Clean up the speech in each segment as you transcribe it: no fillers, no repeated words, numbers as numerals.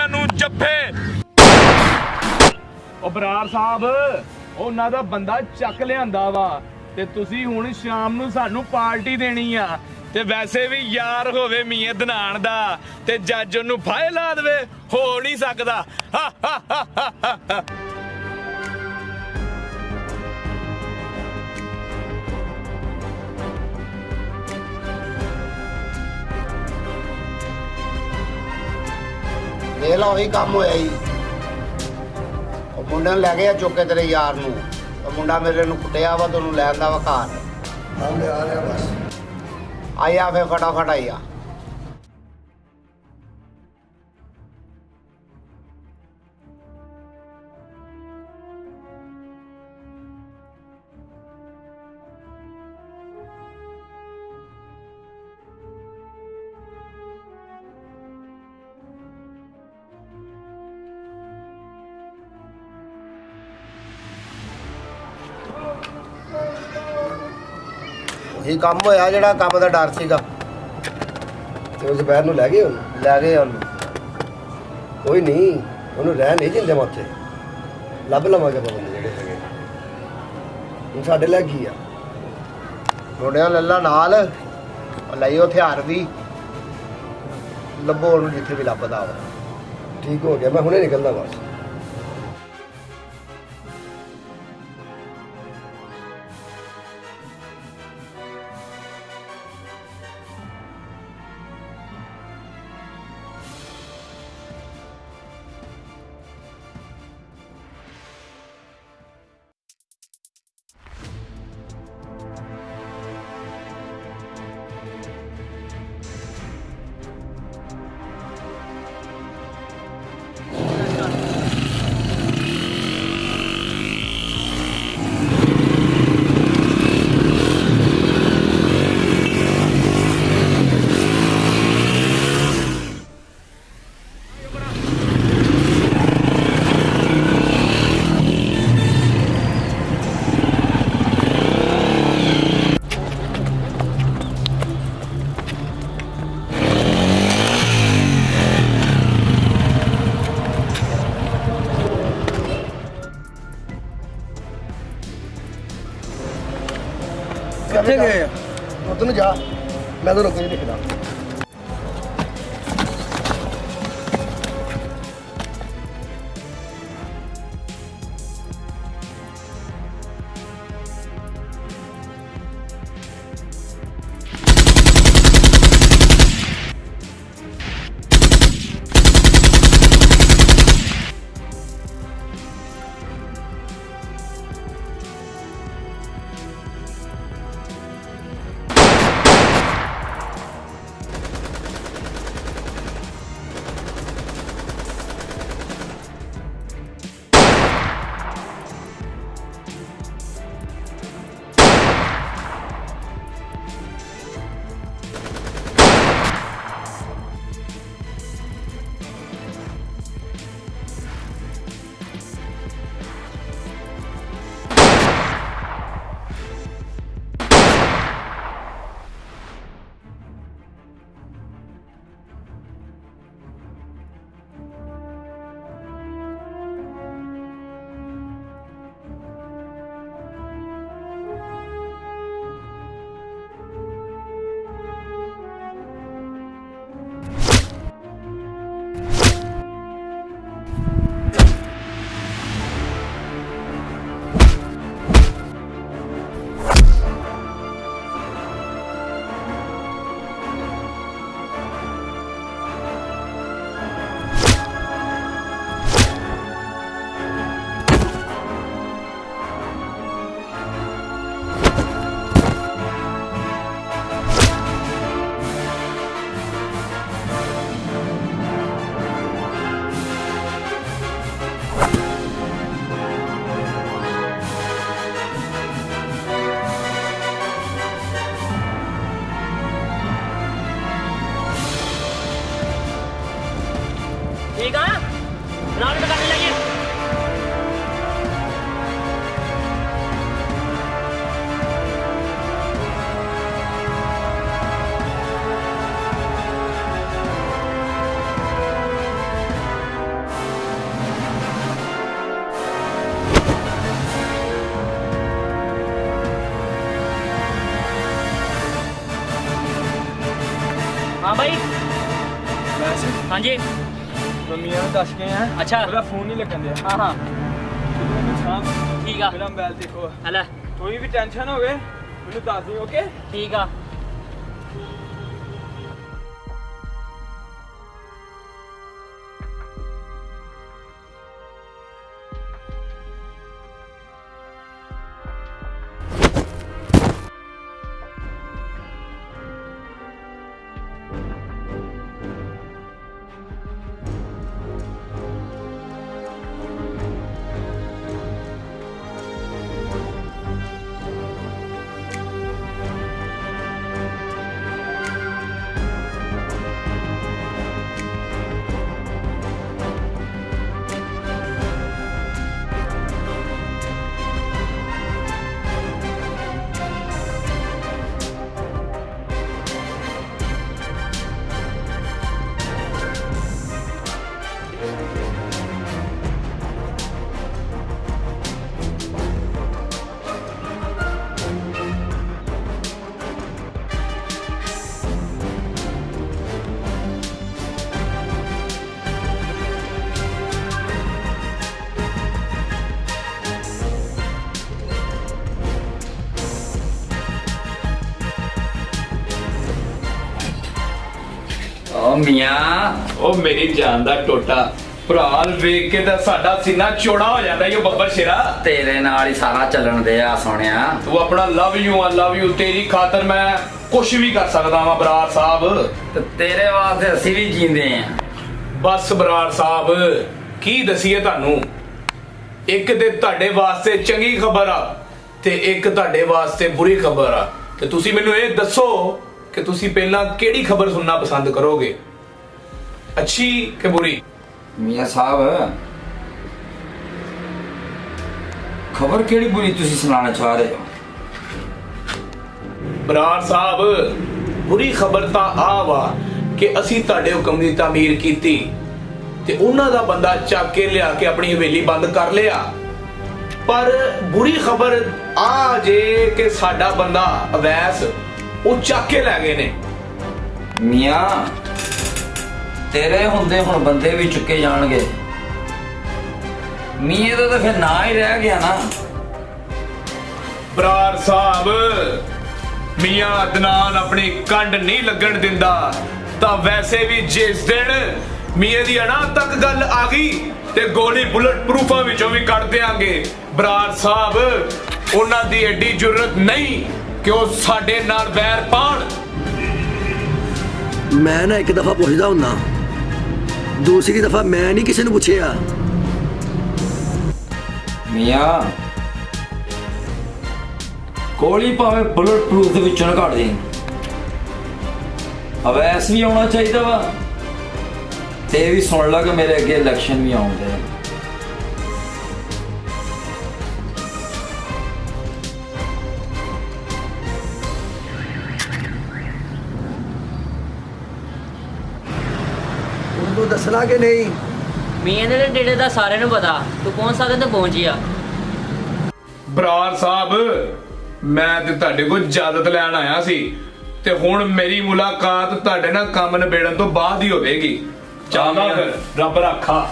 सारियां नूं जफ्फे। ओ बरार साहब, उन्हां दा बंदा चक लिआंदा वा ते तुसीं हुण शाम नूं सानूं पार्टी देनी आ। ते वैसे भी यार होवे मीए धनान दा ते जज ओनू फाहे ला देवे, हो नहीं सकदा। हा हा हा हा हा। देख लो वही काम होया जी। मुंडे लै गए चुक के तेरे यार नूं, मुंडा मेरे नूं कुटिया वा, तैनूं लै आंदा वा घर। हाँ ले आ रहा बस। आया फिर फटाफट आइया। ਉਹੀ ਕੰਮ ਹੋਇਆ ਜਿਹੜਾ ਕੰਮ ਦਾ ਡਰ ਸੀਗਾ। ਤੇ ਉਸ ਦੁਪਹਿਰ ਨੂੰ ਲੈ ਗਏ ਉਹਨੂੰ। ਲੈ ਗਏ ਉਹਨੂੰ। ਕੋਈ ਨਹੀਂ, ਉਹਨੂੰ ਰਹਿ ਨਹੀਂ ਦਿੰਦੇ ਮੈਂ ਉੱਥੇ। ਲੱਭ ਲਵਾਂਗੇ ਬੰਦੇ ਜਿਹੜੇ ਹੈਗੇ। ਹੁਣ ਸਾਡੇ ਲੈ ਕੀ ਆ? ਮੁੰਡਿਆਂ ਲੱਲਾ ਨਾਲ ਲਈਓ ਹਥਿਆਰ ਵੀ, ਲੱਭੋ ਉਹਨੂੰ ਜਿੱਥੇ ਵੀ ਲੱਭਦਾ ਵਾ। ਠੀਕ ਹੋ ਗਿਆ, ਮੈਂ ਹੁਣੇ ਨਿਕਲਦਾ ਬਸ। ਕਿੱਥੇ ਗਏ ਆ? ਉੱਧਰ ਨੂੰ ਜਾ, ਮੈਂ ਤਾਂ ਰੁਕ ਨਹੀਂ ਦਿਖਦਾ। ਹਾਂਜੀ ਮੀਆਂ ਨੂੰ ਦੱਸ ਕੇ ਆ ਅੱਛਾ। ਉਹਦਾ ਫੋਨ ਨਹੀਂ ਲੱਗਣ ਦਿਆ ਹਾਂ ਹਾਂ ਸ਼ਾਮ ਠੀਕ ਆ ਮੇਰਾ ਮੋਬਾਈਲ ਦੇਖੋ ਹਲੇ ਕੋਈ ਵੀ ਟੈਨਸ਼ਨ ਹੋਵੇ ਮੈਨੂੰ ਦੱਸ ਦਿਓ ਓਕੇ। ਠੀਕ ਆ ਓ ਮੀਆਂ ਉਹ ਮੇਰੀ ਜਾਨ ਦਾ ਟੋਟਾ ਭਰਾ ਵੇਖ ਕੇ ਤਾਂ ਸਾਡਾ ਸੀਨਾ ਚੌੜਾ ਹੋ ਜਾਂਦਾ ਈ ਉਹ ਬੱਬਰ ਸ਼ੇਰਾ। ਤੇਰੇ ਨਾਲ ਹੀ ਸਾਰਾ ਚੱਲਣ ਦੇ ਆ ਸੋਹਣਿਆ। ਤੂੰ ਆਪਣਾ ਲਵ ਯੂ ਤੇਰੀ ਖਾਤਰ ਮੈਂ ਕੁਝ ਵੀ ਕਰ ਸਕਦਾ ਵਾਂ ਬਰਾੜ ਸਾਹਿਬ। ਤੇ ਤੇਰੇ ਵਾਸਤੇ ਅਸੀਂ ਵੀ ਜੀਂਦੇ ਆ। ਬਸ ਬਰਾੜ ਸਾਹਿਬ ਕੀ ਦਸੀਏ ਤੁਹਾਨੂੰ, ਇੱਕ ਤੇ ਤੁਹਾਡੇ ਵਾਸਤੇ ਚੰਗੀ ਖਬਰ ਆ ਤੇ ਇੱਕ ਤੁਹਾਡੇ ਵਾਸਤੇ ਬੁਰੀ ਖਬਰ ਆ। ਤੇ ਤੁਸੀਂ ਮੈਨੂੰ ਇਹ ਦੱਸੋ ਕਿ ਤੁਸੀਂ ਪਹਿਲਾਂ ਕਿਹੜੀ ਖਬਰ ਸੁਣਨਾ ਪਸੰਦ ਕਰੋਗੇ, ਅੱਛੀ ਕਿ ਬੁਰੀ? ਮੀਆਂ ਸਾਹਿਬ ਖਬਰ ਕਿਹੜੀ ਬੁਰੀ ਤੁਸੀਂ ਸੁਣਾਉਣਾ ਚਾਹ ਰਹੇ ਹੋ? ਬਰਾੜ ਸਾਹਿਬ ਬੁਰੀ ਖਬਰ ਤਾਂ ਆ ਵਾ ਕਿ ਅਸੀਂ ਤੁਹਾਡੇ ਹੁਕਮ ਦੀ ਤਾਮੀਰ ਕੀਤੀ ਤੇ ਉਹਨਾਂ ਦਾ ਬੰਦਾ ਚੱਕ ਕੇ ਲਿਆ ਕੇ ਆਪਣੀ ਹਵੇਲੀ ਬੰਦ ਕਰ ਲਿਆ। ਪਰ ਬੁਰੀ ਖਬਰ ਆ ਜੇ ਕਿ ਸਾਡਾ ਬੰਦਾ ਅਵੈਸ ਉਹ ਚੱਕ ਕੇ ਲੈ ਗਏ ਨੇ। ਮੀਆਂ ਤੇਰੇ ਹੁੰਦੇ ਹੁਣ ਬੰਦੇ ਵੀ ਚੁੱਕੇ ਜਾਣਗੇ। ਮੀਆਂ ਦਾ ਤਾਂ ਫਿਰ ਨਾਂ ਹੀ ਰਹਿ ਗਿਆ ਨਾ। ਬਰਾੜ ਸਾਹਿਬ ਮੀਆਂ ਅਦਨਾਨ ਆਪਣੀ ਕੰਡ ਨਹੀਂ ਲੱਗਣ ਦਿੰਦਾ ਤਾਂ ਵੈਸੇ ਵੀ ਜਿਸ ਦਿਨ ਮੀਆਂ ਦੀ ਅਣਾ ਤੱਕ ਗੱਲ ਆ ਗਈ ਤੇ ਗੋਲੀ ਬੁਲਟ ਪ੍ਰੂਫਾਂ ਵਿੱਚੋਂ ਵੀ ਕੱਢ ਦੇਾਂਗੇ। ਬਰਾੜ ਸਾਹਿਬ ਉਹਨਾਂ ਦੀ ਐਡੀ ਜੁਰਤ ਨਹੀਂ ਕਿ ਉਹ ਸਾਡੇ ਨਾਲ ਵੈਰ ਪਾਣ। ਮੈਂ ਨਾ ਇੱਕ ਦਫਾ ਪੁੱਛਦਾ ਹੁੰਨਾ, ਦੂਸਰੀ ਦਫਾ ਮੈਂ ਨਹੀਂ ਕਿਸੇ ਨੂੰ ਪੁੱਛਿਆ। ਮੀਆਂ ਗੋਲੀ ਭਾਵੇਂ ਬੁਲਟ ਪ੍ਰੂਫ ਦੇ ਵਿੱਚੋਂ ਨਾ ਕੱਢ ਦੇ, ਅਵੈਸ ਵੀ ਆਉਣਾ ਚਾਹੀਦਾ ਵਾ ਤੇ ਵੀ ਸੁਣ ਲਾ ਕਿ ਮੇਰੇ ਅੱਗੇ ਇਲੈਕਸ਼ਨ ਵੀ ਆਉਂਦੇ ਆ। ਉਹਨੂੰ ਦੱਸਣਾ ਕਿ ਨਹੀਂ? ਮੀਆਂ ਦੇ ਡੇੜੇ ਦਾ ਸਾਰਿਆਂ ਨੂੰ ਪਤਾ, ਤੂੰ ਪਹੁੰਚ ਸਕਦਾ ਤਾਂ ਪਹੁੰਚ ਜਾ। ਬਰਾੜ ਸਾਹਿਬ ਮੈਂ ਤੇ ਤੁਹਾਡੇ ਕੋਲ ਇਜਾਜ਼ਤ ਲੈਣ ਆਇਆ ਸੀ ਤੇ ਹੁਣ ਮੇਰੀ ਮੁਲਾਕਾਤ ਤੁਹਾਡੇ ਨਾਲ ਕੰਮ ਨਿਬੇੜਨ ਤੋਂ ਬਾਅਦ ਹੀ ਹੋਵੇਗੀ। ਚਾਹਦਾ ਫਿਰ ਰੱਬ ਰਾਖਾ।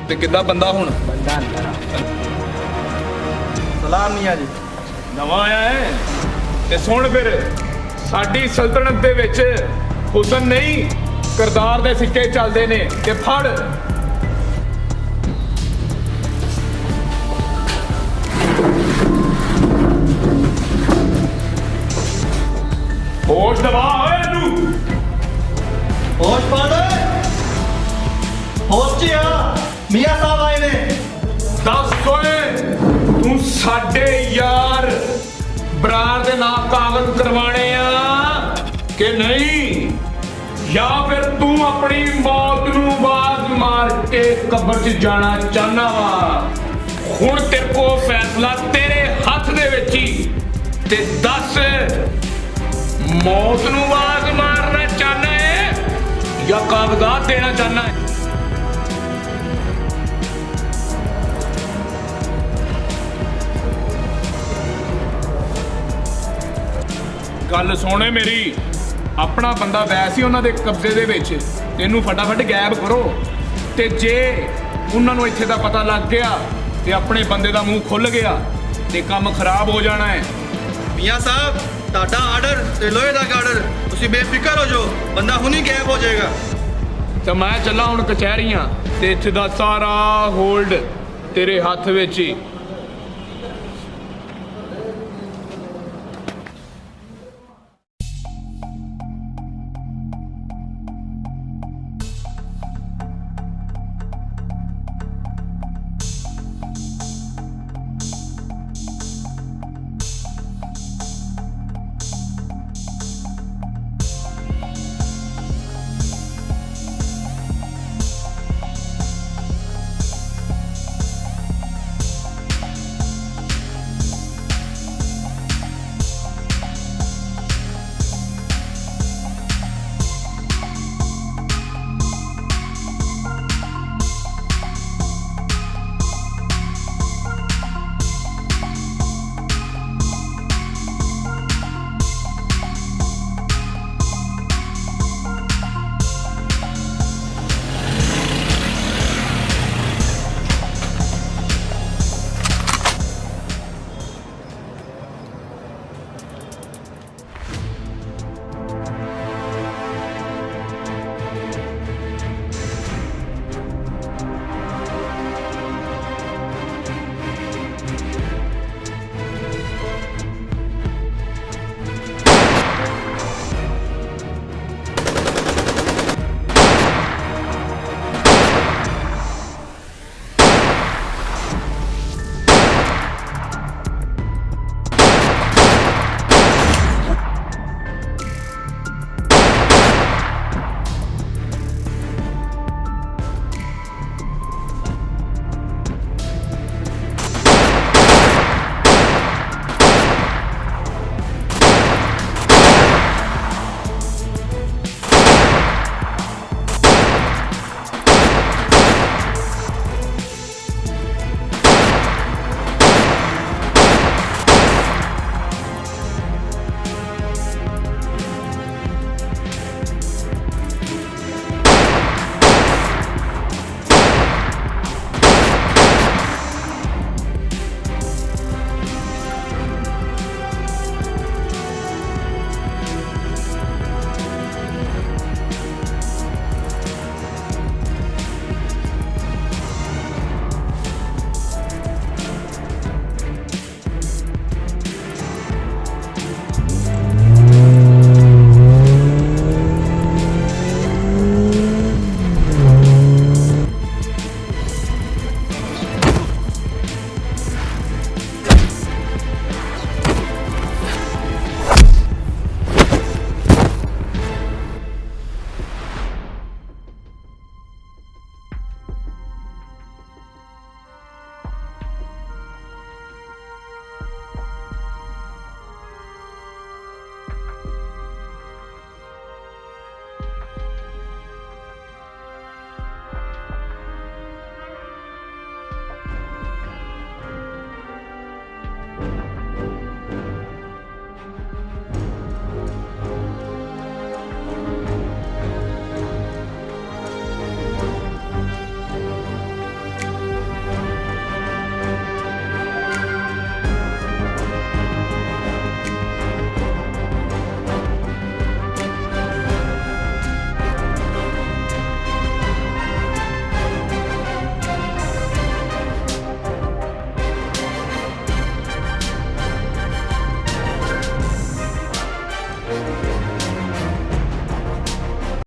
ਤੇ ਕਿੱਦਾਂ ਬੰਦਾ ਹੁਣ? ਬੰਦਾ ਅੰਦਰ ਆ। ਸਲਾਮ ਮੀਆਂ ਜੀ। ਨਵਾਂ ਆਇਆ ਹੈ ਤੇ ਸੁਣ ਫਿਰ, ਸਾਡੀ ਸਲਤਨਤ ਦੇ ਵਿੱਚ ਹੁਸਨ ਨਹੀਂ ਕਿਰਦਾਰ ਦੇ ਸਿੱਕੇ ਚੱਲਦੇ ਨੇ। ਤੇ ਫੜ ਹੋਸ਼ ਦਵਾ ਓਏ ਇਹਨੂੰ। ਹੋਸ਼ ਪਾ ਦੇ। ਹੋਸ਼ 'ਚ ਆ, ਮੀਆਂ ਸਾਹਿਬ ਆਏ ਨੇ। ਦੱਸ ਓਏ, ਤੂੰ ਸਾਡੇ ਯਾਰ ਬਰਾਰ ਦੇ ਨਾਮ ਕਾਗਜ਼ ਕਰਵਾਣੇ ਆ ਕਿ ਨਹੀਂ, ਜਾਂ ਫਿਰ ਤੂੰ ਆਪਣੀ ਮੌਤ ਨੂੰ ਆਵਾਜ਼ ਮਾਰ ਕੇ ਕਬਰ 'ਚ ਜਾਣਾ ਚਾਹਨਾ ਵਾ? ਹੁਣ ਤੇਰੇ ਕੋ ਫੈਸਲਾ ਤੇਰੇ ਹੱਥ ਦੇ ਵਿੱਚ ਹੀ। ਤੇ ਦੱਸ, ਮੌਤ ਨੂੰ ਆਵਾਜ਼ ਮਾਰਨਾ ਚਾਹਨਾ ਹੈ ਜਾਂ ਕਾਗਜ਼ਾਤ ਦੇਣਾ ਚਾਹਨਾ ਹੈ? ਗੱਲ ਸੁਣੇ ਮੇਰੀ, ਆਪਣਾ ਬੰਦਾ ਵੈਸੇ ਹੀ ਉਹਨਾਂ ਦੇ ਕਬਜ਼ੇ ਦੇ ਵਿੱਚ, ਤੈਨੂੰ ਫਟਾਫਟ ਗਾਇਬ ਕਰੋ। ਤੇ ਜੇ ਉਹਨਾਂ ਨੂੰ ਇੱਥੇ ਦਾ ਪਤਾ ਲੱਗ ਗਿਆ ਤੇ ਆਪਣੇ ਬੰਦੇ ਦਾ ਮੂੰਹ ਖੁੱਲ ਗਿਆ ਤੇ ਕੰਮ ਖਰਾਬ ਹੋ ਜਾਣਾ ਹੈ। ਮੀਆਂ ਸਾਹਿਬ, ਤੁਹਾਡਾ ਆਰਡਰ ਤੇ ਲੋਹੇ ਦਾ ਆਰਡਰ, ਤੁਸੀਂ ਬੇਫਿਕਰ ਹੋ ਜਾਓ, ਬੰਦਾ ਹੁਣੀ ਗਾਇਬ ਹੋ ਜਾਏਗਾ। ਤੇ ਮੈਂ ਚੱਲਾਂ ਹੁਣ ਕਚਹਿਰੀਆਂ ਤੇ ਇੱਥੇ ਦਾ ਸਾਰਾ ਹੋਲਡ ਤੇਰੇ ਹੱਥ ਵਿੱਚ ਹੀ।